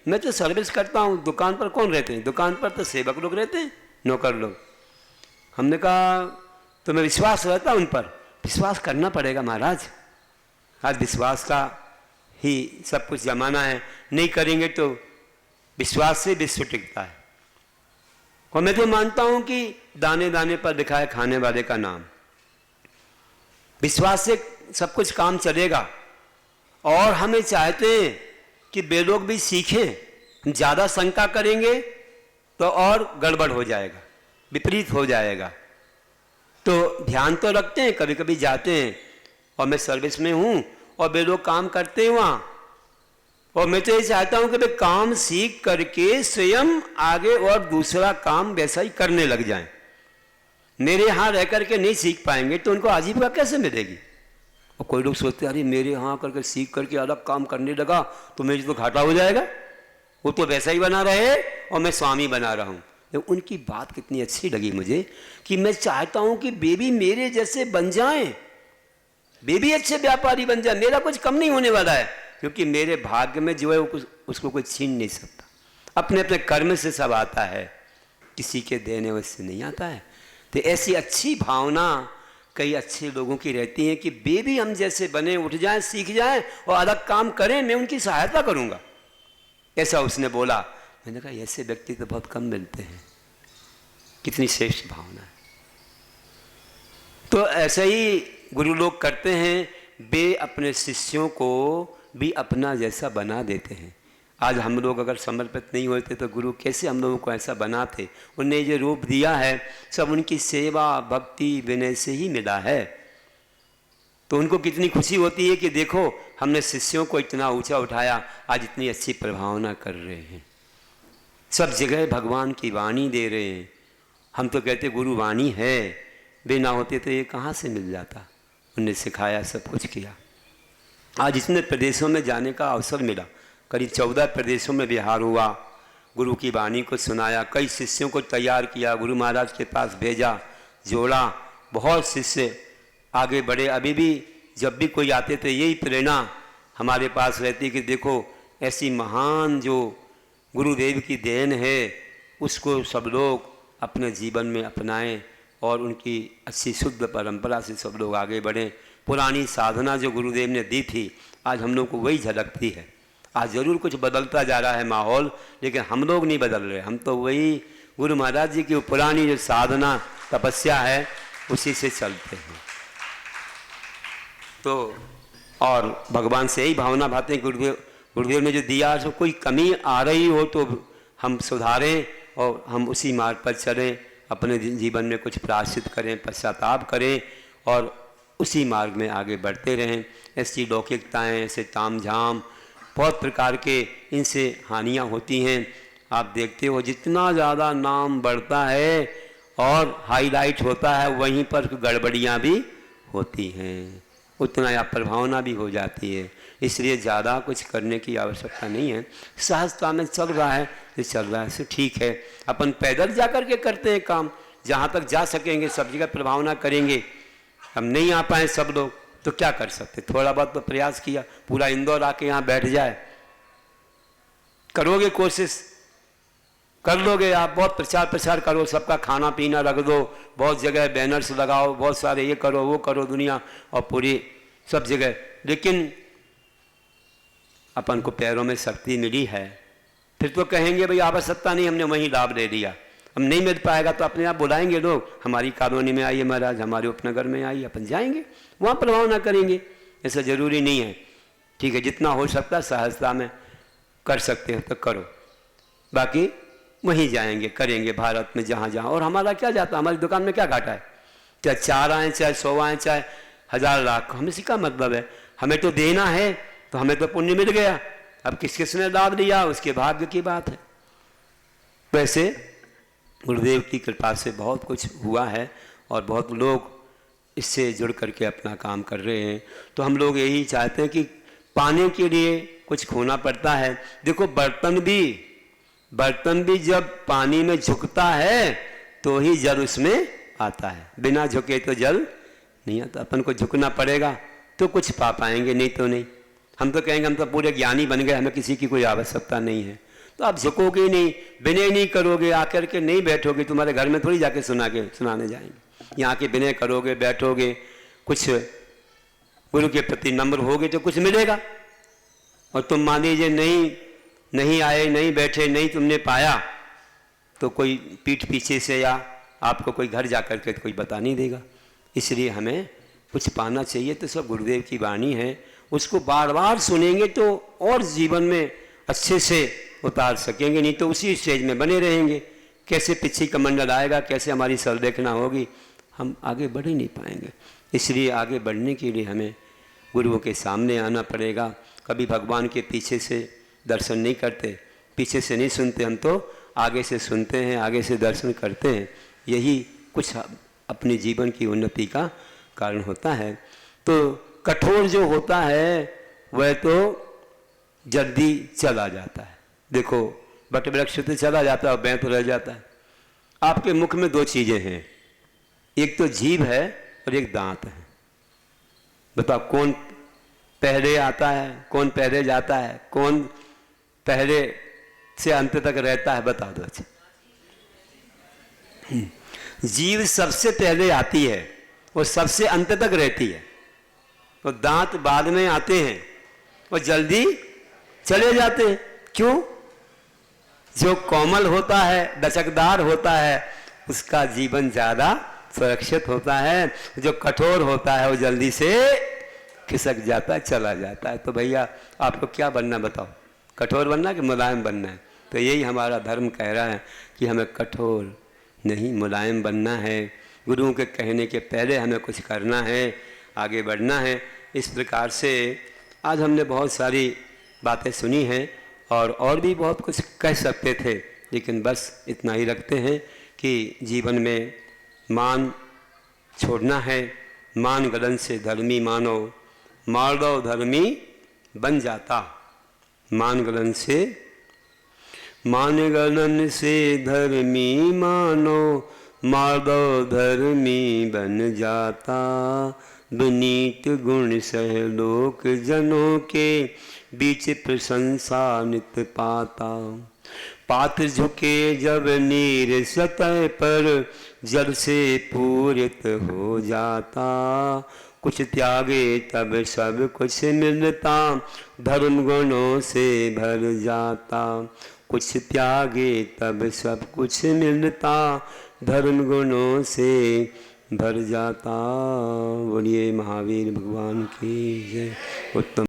मैं तो सर्विस करता हूँ, दुकान पर कौन रहते हैं? दुकान पर तो सेवक लोग रहते हैं, नौकर लोग। हमने कहा तो मैं विश्वास रहता उन पर, विश्वास करना पड़ेगा महाराज, आज विश्वास का ही सब कुछ जमाना है, नहीं करेंगे तो विश्वास से विश्व टिकता है। और मैं तो मानता हूं कि दाने दाने पर लिखा है खाने वाले का नाम, विश्वास से सब कुछ काम चलेगा। और हमें चाहते हैं कि वे लोग भी सीखें, ज़्यादा शंका करेंगे तो और गड़बड़ हो जाएगा, विपरीत हो जाएगा। तो ध्यान तो रखते हैं, कभी कभी जाते हैं, और मैं सर्विस में हूँ और वे लोग काम करते हैं वहाँ, और मैं तो ये चाहता हूँ कि वे काम सीख करके स्वयं आगे और दूसरा काम वैसा ही करने लग जाएं। मेरे यहाँ रह करके नहीं सीख पाएंगे तो उनको आजीविका कैसे मिलेगी? और कोई लोग सोचते हैं अरे मेरे यहाँ करके सीख करके अलग काम करने लगा तो मुझे तो घाटा हो जाएगा, वो तो वैसा ही बना रहे और मैं स्वामी बना रहा हूँ। तो उनकी बात कितनी अच्छी लगी मुझे कि मैं चाहता हूँ कि वे भी मेरे जैसे बन जाएं, वे भी अच्छे व्यापारी बन जाए, मेरा कुछ कम नहीं होने वाला है, क्योंकि मेरे भाग्य में जो है उसको कोई छीन नहीं सकता। अपने अपने कर्म से सब आता है, किसी के देने वैसे नहीं आता है। तो ऐसी अच्छी भावना कई अच्छे लोगों की रहती है कि वे भी हम जैसे बने, उठ जाएं, सीख जाएं और अलग काम करें, मैं उनकी सहायता करूंगा, ऐसा उसने बोला। मैंने कहा ऐसे व्यक्ति तो बहुत कम मिलते हैं, कितनी श्रेष्ठ भावना है। तो ऐसे ही गुरु लोग करते हैं, वे अपने शिष्यों को भी अपना जैसा बना देते हैं। आज हम लोग अगर समर्पित नहीं होते तो गुरु कैसे हम लोगों को ऐसा बनाते? उन्हें जो रूप दिया है सब उनकी सेवा भक्ति विनय से ही मिला है। तो उनको कितनी खुशी होती है कि देखो हमने शिष्यों को इतना ऊंचा उठाया, आज इतनी अच्छी प्रभावना कर रहे हैं, सब जगह भगवान की वाणी दे रहे हैं। हम तो कहते गुरु वाणी है, वे ना होते तो ये कहाँ से मिल जाता? उन्हें सिखाया, सब कुछ किया। आज इतने प्रदेशों में जाने का अवसर मिला, करीब 14 प्रदेशों में विहार हुआ, गुरु की वाणी को सुनाया, कई शिष्यों को तैयार किया, गुरु महाराज के पास भेजा, जोड़ा, बहुत शिष्य आगे बढ़े। अभी भी जब भी कोई आते थे यही प्रेरणा हमारे पास रहती कि देखो ऐसी महान जो गुरुदेव की देन है उसको सब लोग अपने जीवन में अपनाएं और उनकी अच्छी शुद्ध परंपरा से सब लोग आगे बढ़ें। पुरानी साधना जो गुरुदेव ने दी थी आज हम लोग को वही झलकती है। आज ज़रूर कुछ बदलता जा रहा है माहौल, लेकिन हम लोग नहीं बदल रहे, हम तो वही गुरु महाराज जी की पुरानी जो साधना तपस्या है उसी से चलते हैं। तो और भगवान से यही भावना भाते हैं, गुरुदेव ने जो दिया जो कोई कमी आ रही हो तो हम सुधारें और हम उसी मार्ग पर चलें, अपने जीवन में कुछ प्रायश्चित करें, पश्चाताप करें और उसी मार्ग में आगे बढ़ते रहें। ऐसी लौकिकताएँ, ऐसे तामझाम, बहुत प्रकार के इनसे हानियाँ होती हैं। आप देखते हो जितना ज़्यादा नाम बढ़ता है और हाईलाइट होता है वहीं पर गड़बड़ियाँ भी होती हैं, उतना या प्रभावना भी हो जाती है। इसलिए ज़्यादा कुछ करने की आवश्यकता नहीं है। सहजता में चल रहा है तो चल रहा है, सो ठीक है। अपन पैदल जा कर के करते हैं काम, जहाँ तक जा सकेंगे सब जगह प्रभावना करेंगे। हम नहीं आ पाए सब लोग तो क्या कर सकते, थोड़ा बहुत तो प्रयास किया, पूरा इंदौर आके यहाँ बैठ जाए, करोगे कोशिश कर लोगे आप, बहुत प्रचार करो, सबका खाना पीना रख दो, बहुत जगह बैनर्स लगाओ, बहुत सारे ये करो वो करो दुनिया और पूरी सब जगह, लेकिन अपन को पैरों में शक्ति मिली है, फिर तो कहेंगे भाई आवश्यकता नहीं, हमने वहीं लाभ ले लिया। हम नहीं मिल पाएगा तो अपने आप बुलाएंगे लोग, हमारी कॉलोनी में आइए महाराज, हमारे उपनगर में आइए, अपन जाएंगे वहाँ प्रभावना करेंगे। ऐसा जरूरी नहीं है, ठीक है, जितना हो सकता है सहजता में कर सकते हो तो करो, बाकी वहीं जाएंगे करेंगे भारत में जहाँ जहाँ। और हमारा क्या जाता, हमारी दुकान में क्या घाटा है, चाहे 4 आए, चाहे 100 आए, चाहे 1000 लाख, हमें इसी का मतलब है, हमें तो देना है तो हमें तो पुण्य मिल गया। अब किस किसने लाभ लिया उसके भाग्य की बात है। वैसे गुरुदेव की कृपा से बहुत कुछ हुआ है और बहुत लोग इससे जुड़ करके अपना काम कर रहे हैं। तो हम लोग यही चाहते हैं कि पाने के लिए कुछ खोना पड़ता है। देखो बर्तन भी जब पानी में झुकता है तो ही जल उसमें आता है, बिना झुके तो जल नहीं आता। अपन को झुकना पड़ेगा तो कुछ पा पाएंगे, नहीं तो नहीं। हम तो कहेंगे हम तो पूरे ज्ञानी बन गए, हमें किसी की कोई आवश्यकता नहीं है, तो आप झुकोगे नहीं, विनय नहीं करोगे, आकर के नहीं बैठोगे, तुम्हारे घर में थोड़ी जाके सुनाने जाएंगे। यहाँ के विनय करोगे, बैठोगे, कुछ गुरु के प्रति नम्र होगे तो कुछ मिलेगा। और तुम मान लीजिए नहीं आए, नहीं बैठे, नहीं तुमने पाया, तो कोई पीठ पीछे से या आपको कोई घर जा कर के कोई बता नहीं देगा। इसलिए हमें कुछ पाना चाहिए तो सब गुरुदेव की वाणी है, उसको बार बार सुनेंगे तो और जीवन में अच्छे से उतार सकेंगे, नहीं तो उसी स्टेज में बने रहेंगे। कैसे पीछे कमंडल आएगा, कैसे हमारी सरदेखना होगी, हम आगे बढ़ ही नहीं पाएंगे। इसलिए आगे बढ़ने के लिए हमें गुरुओं के सामने आना पड़ेगा। कभी भगवान के पीछे से दर्शन नहीं करते, पीछे से नहीं सुनते, हम तो आगे से सुनते हैं, आगे से दर्शन करते हैं। यही कुछ अपने जीवन की उन्नति का कारण होता है। तो कठोर जो होता है वह तो जल्दी चला जाता है। देखो बट वृक्ष तो चला जाता है और बैं तो रह जाता है। आपके मुख में दो चीज़ें हैं, एक तो जीभ है और एक दांत है। बताओ कौन पहले आता है, कौन पहले जाता है, कौन पहले से अंत तक रहता है, बता दो। अच्छा, जीभ सबसे पहले आती है और सबसे अंत तक रहती है, और दांत बाद में आते हैं और जल्दी चले जाते हैं। क्यों? जो कोमल होता है, दशकदार होता है, उसका जीवन ज़्यादा सुरक्षित होता है। जो कठोर होता है वो जल्दी से खिसक जाता है, चला जाता है। तो भैया आपको क्या बनना बताओ, कठोर बनना कि मुलायम बनना है? तो यही हमारा धर्म कह रहा है कि हमें कठोर नहीं, मुलायम बनना है। गुरुओं के कहने के पहले हमें कुछ करना है, आगे बढ़ना है। इस प्रकार से आज हमने बहुत सारी बातें सुनी हैं और भी बहुत कुछ कह सकते थे, लेकिन बस इतना ही रखते हैं कि जीवन में मान छोड़ना है। मान गलन से धर्मी मानो, मार दो धर्मी बन जाता। मान गलन से धर्मी मानो, मार दो धर्मी बन जाता। विनीत गुण सह लोक जनों के, बीच प्रशंसा नित पाता। पात्र झुके जब नीर सतह पर, जल से पूरित हो जाता। कुछ त्यागे तब सब कुछ मिलता, धर्म गुणों से भर जाता। कुछ त्यागे तब सब कुछ मिलता, धर्म गुणों से भर जाता। बोलिए महावीर भगवान की जय। उत्तम।